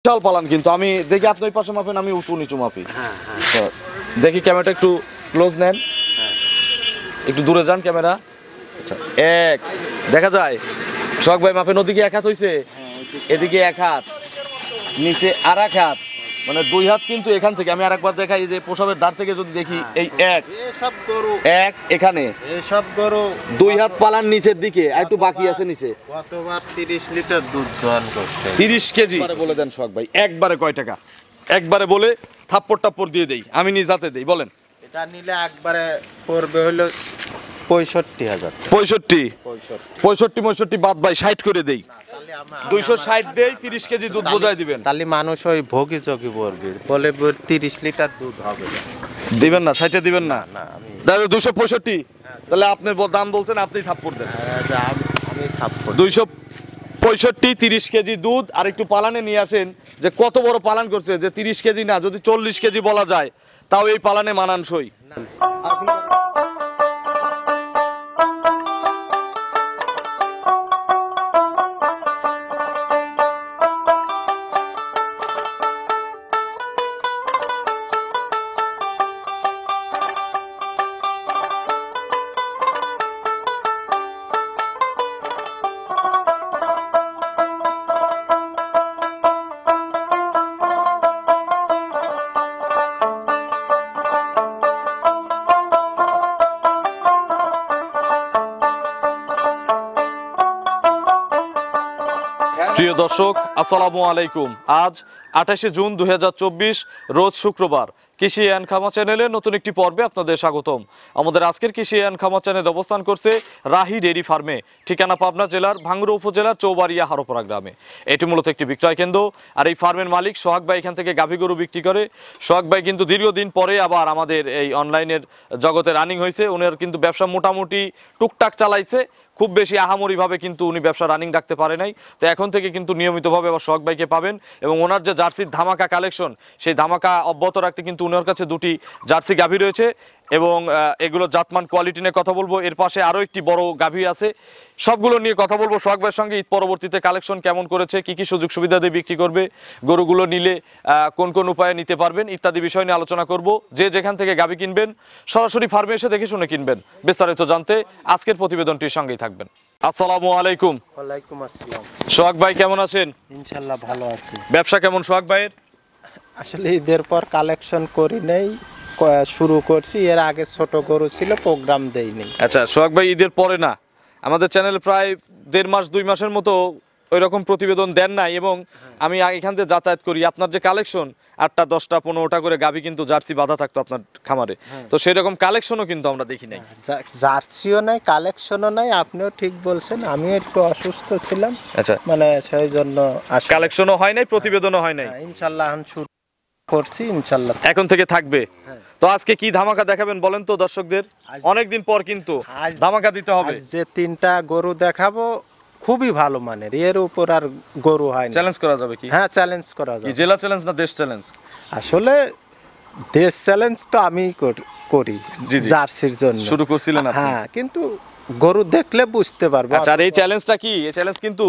বিশাল পালান কিন্তু আমি দেখি আপনি ওই পাশে মাপেন, আমি উঁচু নিচু মাপি। দেখি ক্যামেরাটা একটু ক্লোজ নেন, একটু দূরে যান ক্যামেরা। আচ্ছা, এক দেখা যায়। সোহাগ ভাই মাপেন, ওদিকে এক হাত হইছে, এদিকে এক হাত, নিচে আর এক হাত, মানে দুই হাত। কিন্তু এখান থেকে আমি আরেকবার দেখাই, যে প্রসবের ধার থেকে যদি দেখি এই এক এক এখানে এসব গরু দুই হাত পালান নিচের দিকে, আর একটু বাকি আছে নিচে। কতবার 30 লিটার দুধ দহন করছে। 30 কেজি বলে দেন সোহাগ ভাই, একবারে কয় টাকা? একবারে বলে থাপ্পড় টাপ্পড় দিয়ে দেই, আমি নিজ হাতে দেই। বলেন। এটা নিলে একবারে পড়বে হলো 65,000। 65 বাদ ভাই 60 করে দেই, 260 দেই, 30 কেজি দুধ বোঝাই দিবেন। তাহলে মানুষ ওই ভোগী চকি পড়বে, বলে 30 লিটার দুধ হবে। দিবেন না, 60 দিবেন না? না আমি দাদা 265। তাহলে আপনি দাম বলছেন, আপনিই থাপ্পড় দেন। আমি থাপ্পড় 265, 30 কেজি দুধ। আর একটু পালানে নিয়ে আসেন, যে কত বড় পালান করছে, যে 30 কেজি না, যদি 40 কেজি বলা যায় তাও এই পালানে মানানসই। প্রিয় দর্শক, আসসালামু আলাইকুম। আজ 28শে জুন 2024, রোজ শুক্রবার। কৃষি অ্যান্ড খামা চ্যানেলের নতুন একটি পর্বে আপনাদের স্বাগতম। আমাদের আজকের কৃষি অ্যান্ড খামা চ্যানেল অবস্থান করছে রাহি ডেইরি ফার্মে, ঠিকানা পাবনা জেলার ভাঙ্গুড়া উপজেলার চৌবাড়িয়া হারোপাড়া গ্রামে। এটি মূলত একটি বিক্রয় কেন্দ্র, আর এই ফার্মের মালিক সোহাগ ভাই এখান থেকে গাভী গরু বিক্রি করে। সোহাগ ভাই কিন্তু দীর্ঘদিন পরে আবার আমাদের এই অনলাইনের জগতে রানিং হয়েছে। উনার কিন্তু ব্যবসা মোটামুটি টুকটাক চালাইছে, খুব বেশি আহামরিভাবে কিন্তু উনি ব্যবসা রানিং রাখতে পারে নাই। তো এখন থেকে কিন্তু নিয়মিতভাবে আবার সোহাগ ভাইকে পাবেন, এবং ওনার যে জার্সির ধামাকা কালেকশন, সেই ধামাকা অব্যাহত রাখতে কিন্তু ওনার কাছে দুটি জার্সি গাভী রয়েছে, এবং এগুলো জাতমান কোয়ালিটি নিয়ে কথা বলবো। এর পাশে আরও একটি বড় গাভী আছে, সবগুলো নিয়ে কথা বলবো সোহাগ ভাইয়ের সঙ্গে। ঈদ পরবর্তীতে কালেকশন কেমন করেছে, কি কি সুযোগ সুবিধা দিয়ে বিক্রি করবে, গরুগুলো নিলে কোন কোন উপায়ে নিতে পারবেন, ইত্যাদি বিষয় নিয়ে আলোচনা করব। যে যেখান থেকে গাভী কিনবেন সরাসরি ফার্মে এসে দেখে শুনে কিনবেন। বিস্তারিত জানতে আজকের প্রতিবেদনটির সঙ্গেই থাকবেন। আসসালামু আলাইকুম। ওয়ালাইকুম আসসালাম। সোহাগ ভাই কেমন আছেন? ইনশাআল্লাহ ভালো আছি। ব্যবসা কেমন সোহাগ ভাইয়ের? আসলে ঈদের পর কালেকশন করি নাই, শুরু করছি। এর আগে ছোট গরু ছিল, প্রোগ্রাম দেইনি। আচ্ছা সোহাগ ভাই, ঈদের পরে না, আমাদের চ্যানেলে প্রায় 1.5 মাস 2 মাসের মতো ওই রকম প্রতিবেদন দেন নাই, এবং আমি এখান থেকে যাতায়াত করি। আপনার যে কালেকশন 8টা 10টা 15টা করে গাভী কিন্তু জার্সি বাঁধা থাকতো আপনার খামারে, তো সেই রকম কালেকশনও কিন্তু আমরা দেখি নাই। জার্সিও নাই, কালেকশনও নাই। আপনিও ঠিক বলছেন, আমিও একটু অসুস্থ ছিলাম। আচ্ছা, মানে সেই জন্য কালেকশনও হয় নাই, প্রতিবেদনও হয় নাই। ইনশাআল্লাহ এখন শুরু করছি, ইনশাআল্লাহ এখন থেকে থাকবে। তো আজকে কি ধামাকা দেখাবেন বলেন তো দর্শকদের? অনেকদিন পর কিন্তু ধামাকা দিতে হবে। যে 3টা গরু দেখাবো খুবই ভালো মানের, এর উপর আর গরু হয় না। চ্যালেঞ্জ করা যাবে কি? হ্যাঁ, চ্যালেঞ্জ করা কি যাবে। জেলা চ্যালেঞ্জ না দেশ চ্যালেঞ্জ? আসলে দেশ চ্যালেঞ্জ তো আমি করি জি, জি। জার্সির জন্য শুরু করছিলেন আপনি। হ্যাঁ, কিন্তু গরু দেখলে বুঝতে পারবো। আচ্ছা, আর এই চ্যালেঞ্জটা কি? এই চ্যালেঞ্জ কিন্তু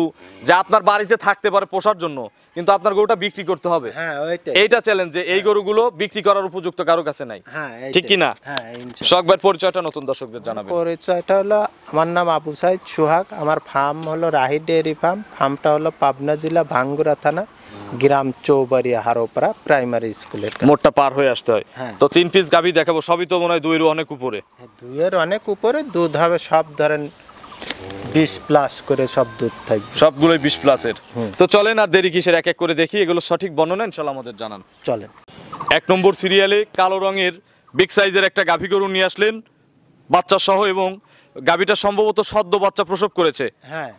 যে আপনার বাড়িতে থাকতে পারে পোষার জন্য, কিন্তু আপনার গরুটা বিক্রি করতে হবে। হ্যাঁ, ওইটাই। এইটা চ্যালেঞ্জ, যে এই গরুগুলো বিক্রি করার উপযুক্ত কারো কাছে নাই। হ্যাঁ, ঠিক কি না? হ্যাঁ, ইনশাআল্লাহ। সোহাগ ভাইয়ের পরিচয়টা নতুন দর্শকদের জানাবেন। পরিচয়টা হলো, আমার নাম আবু সাইদ সোহাগ। আমার ফার্ম হলো রাহি ডেয়ারি ফার্ম। ফার্মটা হলো পাবনা জেলা ভাঙ্গুড়া থানা, গ্রাম চৌবাড়িয়া হারোপাড়া প্রাইমারি স্কুলের কাছে। মোটটা পার হয়ে আসতে হয়। হ্যাঁ। তো 3 পিস গাভী দেখাবো, সবই তো মনে হয় 2 এর অনেক উপরে। দুইয়ের অনেক উপরে দুধ হবে, সব ধরেন 20+ করে সব দুধ থাকবে, সবগুলোই 20 প্লাসের। তো চলেন আর দেরি কিসের, এক এক করে দেখি। এগুলো সঠিক বর্ণনা ইনশাআল্লাহ আমাদের জানান। চলেন। 1 নম্বর সিরিয়ালে কালো রঙের বিগ সাইজের একটা গাভী গরু নিয়ে আসলেন বাচ্চা সহ, এবং গাভীটা সম্ভবত সদ্য বাচ্চা প্রসব করেছে। হ্যাঁ,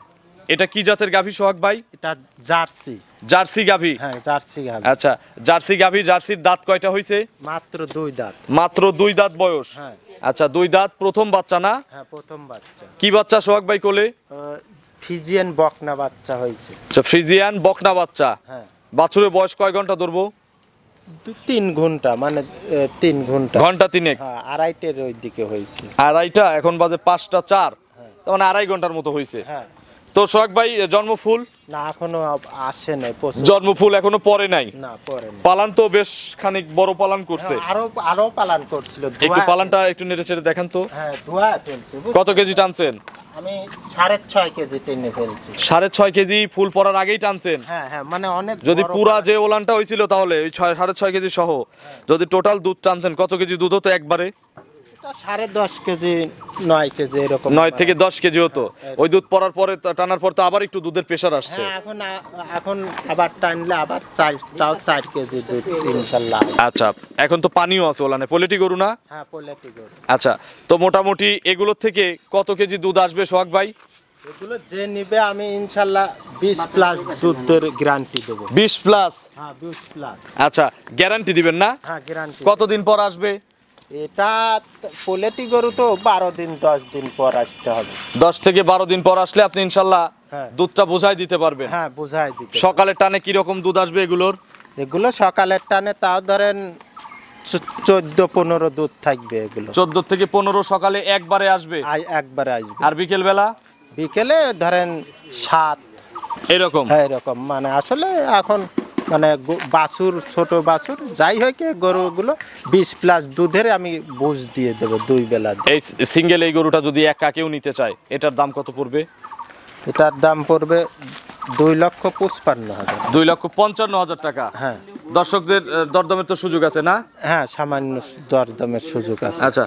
এটা কি জাতের গাভী সোহাগ ভাই? এটা জার্সি। জার্সি গাভী। হ্যাঁ, জার্সি গাভী। আচ্ছা, জার্সি গাভী। জার্সির দাঁত কয়টা হইছে? মাত্র 2 দাঁত। মাত্র 2 দাঁত বয়স। হ্যাঁ। আচ্ছা, 2 দাঁত, প্রথম বাচ্চা না? হ্যাঁ, প্রথম বাচ্চা। কি বাচ্চা সোহাগ ভাই কোলে? ফিজিয়ান বকনা বাচ্চা হয়েছে। আচ্ছা, ফ্রিজিয়ান বকনা বাচ্চা। হ্যাঁ, বাছুরের বয়স কয় ঘন্টা ধরবো? 3 ঘন্টা, মানে 3 ঘন্টা। ঘন্টা 3 হ্যাঁ, 2:30 ওই দিকে হয়েছে। 2:30, এখন বাজে 5টা 4, তার মানে 2.5 ঘন্টার মতো হয়েছে। হ্যাঁ, তো সোহাগ ভাই জন্মফুল না এখনো আসে নাই, জন্মফুল এখনো পরে নাই। না পরে না। পালান তো বেশ খানিক বড় পালান করছে। আরো আরো পালন করছিল, একটু পালানটা একটু নেড়ে চেড়ে দেখান তো। হ্যাঁ ধোয়া ফেলছে। কত কেজি টানছেন? আমি 6.5 কেজি টেনে ফেলছি। 6.5 কেজি ফুল পড়ার আগেই টানছেন? হ্যাঁ হ্যাঁ, মানে অনেক যদি বড় পুরা যে ওলানটা হয়েছিল তাহলে ওই 6.5 কেজি সহ যদি টোটাল দুধ টানতেন কত কেজি দুধ হতো একবারে? এটা 10.5 কেজি 9 কেজি এরকম। 9 থেকে 10 কেজি হতো। ওই দুধ পড়ার পরে টানার পর তো আবার একটু দুধের প্রেশার আসছে। হ্যাঁ এখন আবার টানলে আবার 4 কেজি দুধ ইনশাআল্লাহ। আচ্ছা, এখন তো পানিও আছে ওলানে, পোলেটি গরু না? হ্যাঁ পোলেটি গরু। আচ্ছা, তো মোটামুটি এগুলোর থেকে কত কেজি দুধ আসবে সোহাগ ভাই? এগুলো যে নিবে আমি ইনশাআল্লাহ 20 প্লাস দুধের গ্যারান্টি দেবো। 20 প্লাস? হ্যাঁ 20 প্লাস। আচ্ছা, গ্যারান্টি দিবেন না? হ্যাঁ গ্যারান্টি। কতদিন পর আসবে? এটা পোলেটি গরু তো 12 দিন 10 দিন পর আসতে হবে। 10 থেকে 12 দিন পর আসলে আপনি ইনশাল্লাহ হ্যাঁ। দুধটা বোঝাই দিতে পারবেন। হ্যাঁ বুঝাই দিতে। সকালের টানে কি রকম দুধ আসবে এগুলোর? এগুলো সকালের টানে তাও ধরেন 14-15 দুধ থাকবে এগুলো। 14 থেকে 15 সকালে একবারে আসবে, একবারে আসবে। আর বিকেল বেলা বিকেলে ধরেন 7 এরকম। হ্যাঁ এরকম, মানে আসলে এখন মানে বাছুর ছোট বাছুর যাই হয় কি গরুগুলো 20 প্লাস দুধের আমি বুঝ দিয়ে দেবো 2 বেলা। এই সিঙ্গেল এই গরুটা যদি একা কেউ নিতে চায় এটার দাম কত পড়বে? এটার দাম পড়বে 2,55,000। 2,55,000 টাকা। হ্যাঁ দর্শকদের দরদামের তো সুযোগ আছে না? হ্যাঁ সামান্য দরদামের সুযোগ আছে। আচ্ছা,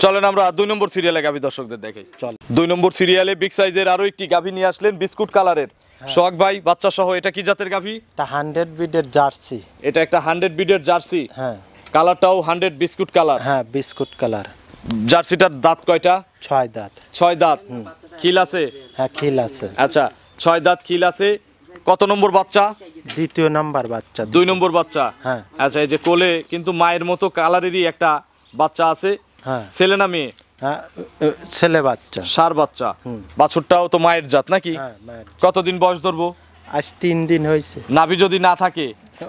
চলেন আমরা 2 নম্বর সিরিয়ালে গাভী দর্শকদের দেখাই। চল। 2 নম্বর সিরিয়ালে বিগ সাইজের আরো একটি গাভী নিয়ে আসলেন, বিস্কুট কালারের। সোহাগ ভাই বাচ্চা সহ, এটা কি জাতের গাভী? এটা 100 বিডের জার্সি। এটা একটা 100 বিডের জার্সি। হ্যাঁ কালারটাও 100 বিস্কুট কালার। হ্যাঁ বিস্কুট কালার। জার্সিটার দাঁত কয়টা? 6 দাঁত। 6 দাঁত। খিল আছে? হ্যাঁ খিল আছে। আচ্ছা, 6 দাঁত খিল আছে। কত নম্বর বাচ্চা? 2য় নাম্বার বাচ্চা। 2 নম্বর বাচ্চা। হ্যাঁ। আচ্ছা, এই যে কোলে কিন্তু মায়ের মতো কালারেরই একটা বাচ্চা আছে। হ্যাঁ ছেলে না মেয়ে? হ্যাঁ ছেলে বাচ্চা। ষাঁড় বাচ্চা। বাছুরটাও তো মায়ের জাত নাকি? হ্যাঁ মায়ের। কতদিন বয়স ধরবো? আজ 3 দিন হয়েছে। নাভি যদি না থাকে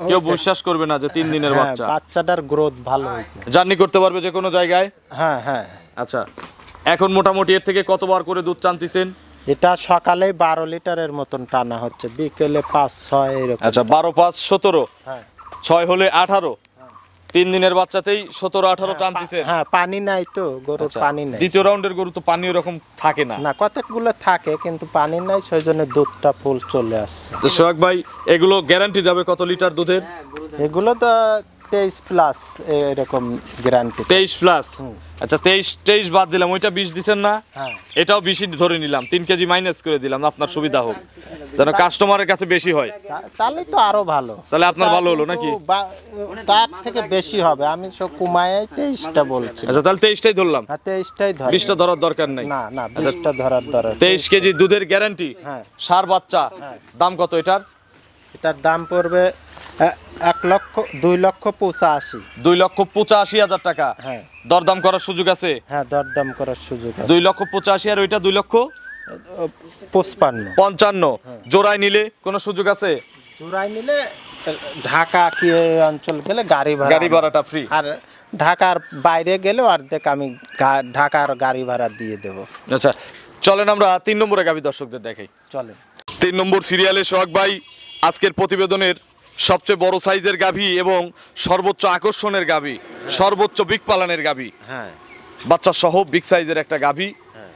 কেউ বিশ্বাস করবে না যে 3 দিনের হ্যাঁ, বাচ্চা। বাচ্চাটার গ্রোথ ভালো হয়েছে। জার্নি করতে পারবে যে কোনো জায়গায়। হ্যাঁ হ্যাঁ। আচ্ছা, এখন মোটামুটি এর থেকে কতবার করে দুধ টানতেছেন? এটা সকালে 12 লিটারের মতন টানা হচ্ছে, বিকেলে 5-6 এরকম। আচ্ছা, 12-5 17, হ্যাঁ 6 হলে 18। 3 দিনের বাচ্চাতেই 17-18 টানতেছেন। হ্যাঁ পানি নাই তো গরুর, আচ্ছা, পানি নাই। দ্বিতীয় রাউন্ডের গরু তো পানি ওরকম থাকে না। না কতকগুলো থাকে কিন্তু পানি নাই, সেই জন্য দুধটা ফুল চলে আসছে। তো সোহাগ ভাই এগুলো গ্যারান্টি যাবে কত লিটার দুধের? এগুলো তো 23 প্লাস এরকম গ্যারান্টি। 23 প্লাস। আচ্ছা, 23 বাদ দিলাম, ওইটা 20 দিছেন না? হ্যাঁ এটাও বেশি ধরে নিলাম, 3 কেজি মাইনাস করে দিলাম আপনার সুবিধা হোক, যেন কাস্টমারের কাছে বেশি হয়। তাহলে তো আরো ভালো। তাহলে আপনার ভালো হলো নাকি? তার থেকে বেশি হবে, আমি সব কুমায় 23টা বলছি। আচ্ছা, তাহলে 23টাই ধরলাম। হ্যাঁ 23টাই ধর। 20টা ধরার দরকার নাই। না না 20টা ধরার দরকার। 23 কেজি দুধের গ্যারান্টি। হ্যাঁ। ষাঁড় বাচ্চা। দাম কত এটার? এটার দাম পড়বে 2,85,000। 2,85,000 টাকা। হ্যাঁ দরদাম করার সুযোগ আছে? হ্যাঁ দরদাম করার সুযোগ আছে। 2,85,000 আর ওইটা 2,55,000। 2,55,000। জোড়ায় নিলে কোনো সুযোগ আছে? চূড়াই নিলে ঢাকা কি অঞ্চল গেলে গাড়ি ভাড়াটা ফ্রি। আর ঢাকার বাইরে গেলেও অর্ধেক আমি ঢাকার গাড়ি ভাড়া দিয়ে দেবো। আচ্ছা, চলেন আমরা 3 নম্বরে গাভী দর্শকদের দেখাই। চলে। 3 নম্বর সিরিয়ালে সোহাগ ভাই আজকের প্রতিবেদনের সবচেয়ে বড় সাইজের গাভী এবং সর্বোচ্চ আকর্ষণের গাভী, সর্বোচ্চ বিগ পালানের গাভী, হ্যাঁ বাচ্চা সহ বিগ সাইজের একটা গাভী,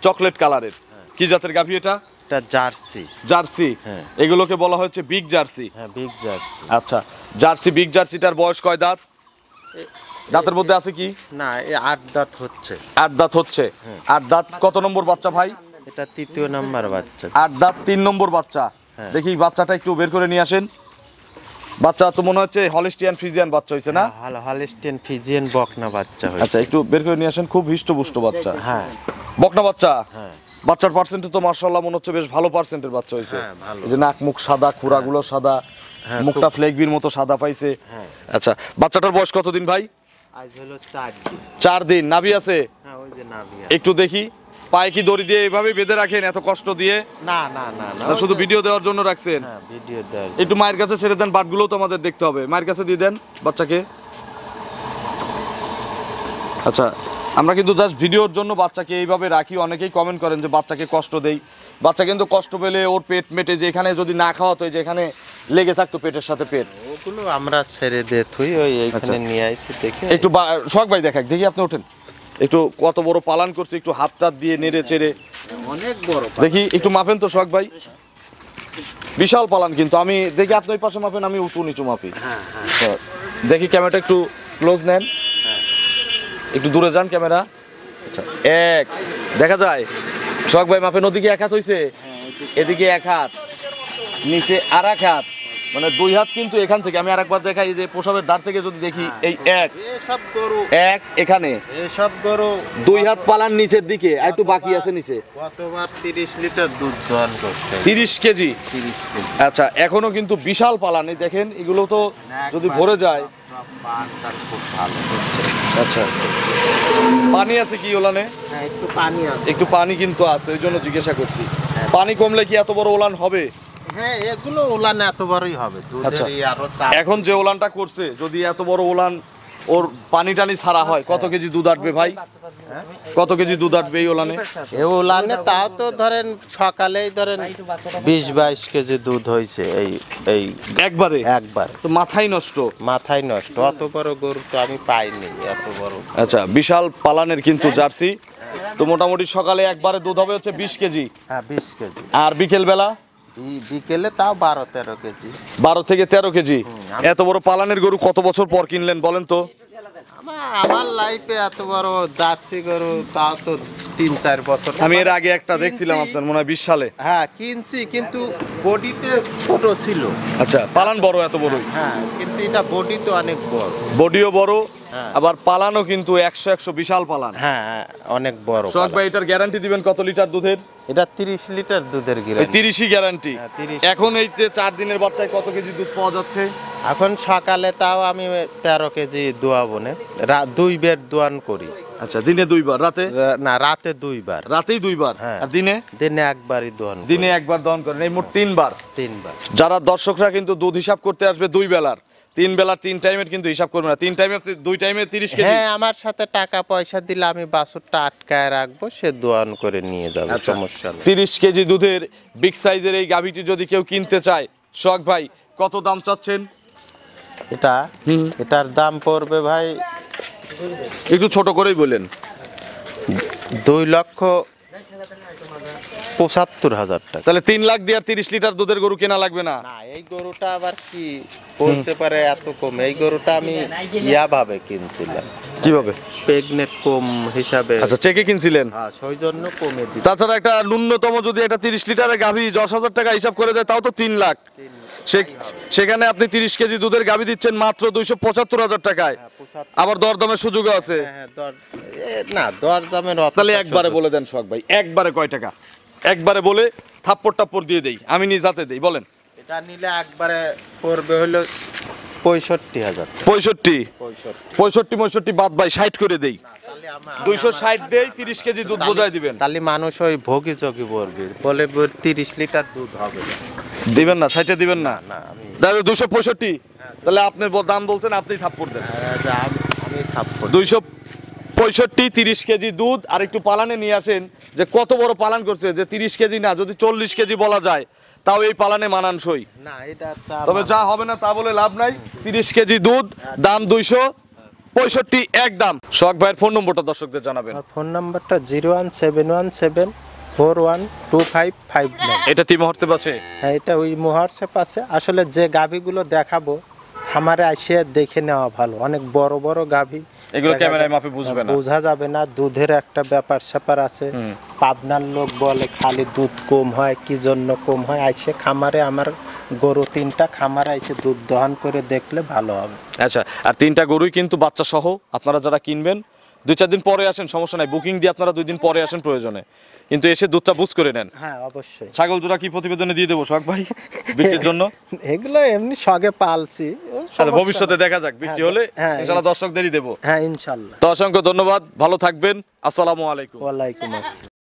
চকলেট কালারের। কি জাতের গাভী এটা? এটা জার্সি। জার্সি। হ্যাঁ। এগুলোকে বলা হচ্ছে বিগ জার্সি। হ্যাঁ বিগ জার্সি। আচ্ছা, জার্সি বিগ জার্সিটার বয়স কয় দাঁত? দাঁতের মধ্যে আছে কি? না 8 দাঁত হচ্ছে। 8 দাঁত হচ্ছে। 8 দাঁত। কত নম্বর বাচ্চা ভাই? এটা 3য় নাম্বার বাচ্চা। 8 দাঁত 3 নম্বর বাচ্চা। হ্যাঁ। দেখি বাচ্চাটা একটু বের করে নিয়ে আসেন। বাচ্চা তো মনে হচ্ছে হলিস্টিয়ান ফ্রিজিয়ান বাচ্চা হইছে না? হলিস্টিয়ান ফ্রিজিয়ান বকনা বাচ্চা হয়েছে। আচ্ছা, একটু বের করে নিয়ে আসেন। খুব হিষ্টপুষ্ট বাচ্চা। হ্যাঁ বকনা বাচ্চা। হ্যাঁ বাচ্চার পার্সেন্টে তো মাশাআল্লাহ মনে হচ্ছে বেশ ভালো পার্সেন্টের বাচ্চা হইছে। হ্যাঁ, ভালো। এই যে নাক মুখ সাদা, খুরাগুলো সাদা, হ্যাঁ, মুখটা ফ্লেগবির মতো সাদা পাইছে। হ্যাঁ। আচ্ছা, বাচ্চাটার বয়স কতদিন ভাই? আজ হলো 4 দিন। 4 দিন। নাভি আছে? হ্যাঁ ওই যে নাভি। একটু দেখি। পায়ে কি দড়ি দিয়ে এইভাবে বেঁধে রাখেন এত কষ্ট দিয়ে? না না না না, না শুধু ভিডিও দেওয়ার জন্য রাখছেন? হ্যাঁ ভিডিও দেয়। একটু মায়ের কাছে ছেড়ে দেন, বাটগুলো তো আমাদের দেখতে হবে। মায়ের কাছে দিয়ে দেন বাচ্চাকে। আচ্ছা, আমরা কিন্তু জাস্ট ভিডিওর জন্য বাচ্চাকে এইভাবে রাখি। অনেকেই কমেন্ট করেন যে বাচ্চাকে কষ্ট দেই, বাচ্চা কিন্তু কষ্ট পেলে ওর পেট মেটে, যেখানে যদি না খাওয়াতো যেখানে লেগে থাকতো পেটের সাথে পেট, ওগুলো আমরা ছেড়ে দিয়ে থুই, ওই এইখানে নিয়ে আইছি দেখে। একটু সোহাগ ভাই দেখাক দেখি, আপনি ওঠেন একটু, কত বড় পালান করছে, একটু হাত টাত দিয়ে নেড়ে চেড়ে অনেক বড় দেখি, একটু মাপেন তো সোহাগ ভাই, বিশাল পালান কিন্তু। আমি দেখি আপনি ওই পাশে মাপেন, আমি উঁচু নিচু মাপি। তো দেখি ক্যামেরাটা একটু ক্লোজ নেন, একটু দূরে যান ক্যামেরা। আচ্ছা, এক দেখা যায় সোহাগ ভাই মাপেন, ওদিকে এক হাত হইছে, এদিকে এক হাত, নিচে আর এক হাত, মানে 2 হাত কিন্তু এখান থেকে। আমি আরেকবার দেখাই, যে প্রসবের ধার থেকে যদি দেখি, এই এক এসব গরু, এক এখানে এসব গরু 2 হাত পালান নিচের দিকে, আর একটু বাকি আছে নিচে। কতবার 30 লিটার দুধ দহন করছে, 30 কেজি। 30 কেজি। আচ্ছা, এখনো কিন্তু বিশাল পালান, এই দেখেন, এগুলো তো যদি ভরে যায়। পানটা খুব ভালো হচ্ছে। আচ্ছা, পানি আছে কি ওলানে? হ্যাঁ, একটু পানি আছে। একটু পানি কিন্তু আছে, ওই জন্য জিজ্ঞাসা করছি। পানি কমলে কি এত বড় ওলান হবে? হ্যাঁ, এগুলো ওলান এত বড়ই হবে, আচ্ছা। দুধের আরো চাপ। এখন যে ওলানটা করছে, যদি এত বড় ওলান ওর পানি টানি ছাড়া হয়, কত কেজি দুধ আসবে ভাই? কত কেজি দুধ আসবে এই ওলানে? এই ওলানে তাও তো ধরেন সকালেই ধরেন 20-22 কেজি দুধ হয়েছে, এই একবারে? একবার। তো মাথাই নষ্ট। মাথায় নষ্ট, অত বড় গরু তো আমি পাইনি এত বড়। আচ্ছা, বিশাল পালানের কিন্তু জার্সি। তো মোটামুটি সকালে একবারে দুধ হবে হচ্ছে 20 কেজি, হ্যাঁ 20 কেজি। আর বিকেল বেলা বিকেলে তাও 12-13 কেজি। 12 থেকে 13 কেজি। এত বড় পালানের গরু কত বছর পর কিনলেন বলেন তো? আমার লাইফে এত বড় জার্সি গরু তাও তো 3-4 বছর। আমি এর আগে একটা দেখছিলাম আপনার, মনে হয় 20 সালে। হ্যাঁ কিনছি, কিন্তু বডিতে ছোট ছিল। আচ্ছা, পালান বড়, এত বড়? হ্যাঁ, কিন্তু এটা বডি তো অনেক বড়। বডিও বড়, হ্যাঁ। আবার পালানও কিন্তু 100 বিশাল পালান। হ্যাঁ, অনেক বড়। সোহাগ ভাই, এটার গ্যারান্টি দিবেন কত লিটার দুধের? এটা 30 লিটার দুধের ওই গ্যারান্টি। 30ই গ্যারান্টি। হ্যাঁ, 30। এখন এই যে 4 দিনের বাচ্চায় কত কেজি দুধ পাওয়া যাচ্ছে? এখন সকালে তাও আমি 13 কেজি দোয়াবো না, 2 বের দোয়ান করি। আচ্ছা, দিনে 2 বার, রাতে? না, রাতে 2 বার। রাতেই 2 বার, হ্যাঁ। আর দিনে? দিনে একবারই দোয়ান। দিনে একবার দহন করেন, এই মোট 3 বার। 3 বার। যারা দর্শকরা কিন্তু দুধ হিসাব করতে আসবে 2 বেলার, 3 বেলার 3 টাইমের কিন্তু হিসাব করবে না। 3 টাইমে 2 টাইমে 30 কেজি। হ্যাঁ, আমার সাথে টাকা পয়সা দিলে আমি বাছুরটা আটকায় রাখবো, সে দোয়ান করে নিয়ে যাবে, আচ্ছা, সমস্যা নেই। 30 কেজি দুধের বিগ সাইজের এই গাভীটি যদি কেউ কিনতে চায়, সোহাগ ভাই কত দাম চাচ্ছেন? এটার দাম পড়বে ভাই, একটু ছোট করেই বলেন। 2,75,000 টাকা। তাহলে 3 লাখ দিয়ে আর 30 লিটার দুধের গরু কেনা লাগবে না? না, এই গরুটা আবার কি বলতে পারে এত কম? এই গরুটা আমি ভাবে কিনছিলাম, কিভাবে? প্রেগনেন্ট কম হিসাবে। আচ্ছা, চেকে কিনছিলেন? হ্যাঁ, সেই জন্য কমে দিই। তাছাড়া একটা ন্যূনতম যদি একটা 30 লিটারের গাভী 10,000 টাকা হিসাব করে দেয়, তাও তো 3 লাখ। সেখানে আপনি 30 কেজি দুধের গাভী দিচ্ছেন মাত্র 275,000 টাকায়। আবার দরদামের সুযোগও আছে। হ্যাঁ, না দর দামের অত। তাহলে একবারে বলে দেন সোহাগ ভাই, একবারে কয় টাকা? একবারে বলে থাপ্পড় টাপ্পড় দিয়ে দেই, আমি নিজাতে দেই, বলেন। এটা নিলে একবারে পড়বে হলো 65,000 টাকা। 65 65 বাদ ভাই 60 করে দেই, তাহলে 260 দেই, 30 কেজি দুধ বোঝাই দিবেন। তাহলে মানুষ ওই ভোগি চকি পড়বে, বলে 30 লিটার দুধ হবে না। দিবেন না, 60 দিবেন না? না, আমি দাদা 265, তাহলে আপনি দাম বলছেন, আপনিই থাপ্পড় দেন। আমি থাপ্পড়। 265, 30 কেজি দুধ। আর একটু পালানে নিয়ে আসেন, যে কত বড় পালান করছে, যে 30 কেজি না, যদি 40 কেজি বলা যায়, তাও এই পালানে মানানসই। না, এটা তবে যা হবে না তা বলে লাভ নাই। 30 কেজি দুধ, দাম 265 একদম। সোহাগ ভাইয়ের ফোন নম্বরটা দর্শকদের জানাবেন। আমার ফোন নাম্বারটা 01717412559। এটা তি মুহূর্তে পাচ্ছে? হ্যাঁ, এটা ওই হোয়াটসঅ্যাপ আছে। আসলে যে গাভীগুলো দেখাবো খামারে আসে দেখে নেওয়া ভালো, অনেক বড় বড় গাভী, এগুলো ক্যামেরায় মাপে বুঝবে না, বোঝা যাবে না। দুধের একটা ব্যাপার স্যাপার আছে। পাবনার লোক বলে খালি দুধ কম হয়, কি জন্য কম হয়, আইসে খামারে আমার গরু 3টা খামারে আইসে দুধ দহন করে দেখলে ভালো হবে। আচ্ছা, আর 3টা গরুই কিন্তু বাচ্চা সহ। আপনারা যারা কিনবেন 2-4 দিন পরে আসেন, সমস্যা নাই, বুকিং দিয়ে আপনারা 2 দিন পরে আসেন প্রয়োজনে, কিন্তু এসে দুধটা বুঝ করে নেন। হ্যাঁ, অবশ্যই। ছাগল জোড়া কি প্রতিবেদনে দিয়ে দেবো সোহাগ ভাই বিক্রির জন্য? এগুলো এমনি শখে পালছি, আচ্ছা, ভবিষ্যতে দেখা যাক, বিক্রি হলে হ্যাঁ, ইনশাআল্লাহ দর্শকদেরই দেবো। হ্যাঁ, ইনশাল্লাহ। তো অসংখ্য ধন্যবাদ, ভালো থাকবেন, আসসালামু আলাইকুম। ওয়ালাইকুম আসসালাম।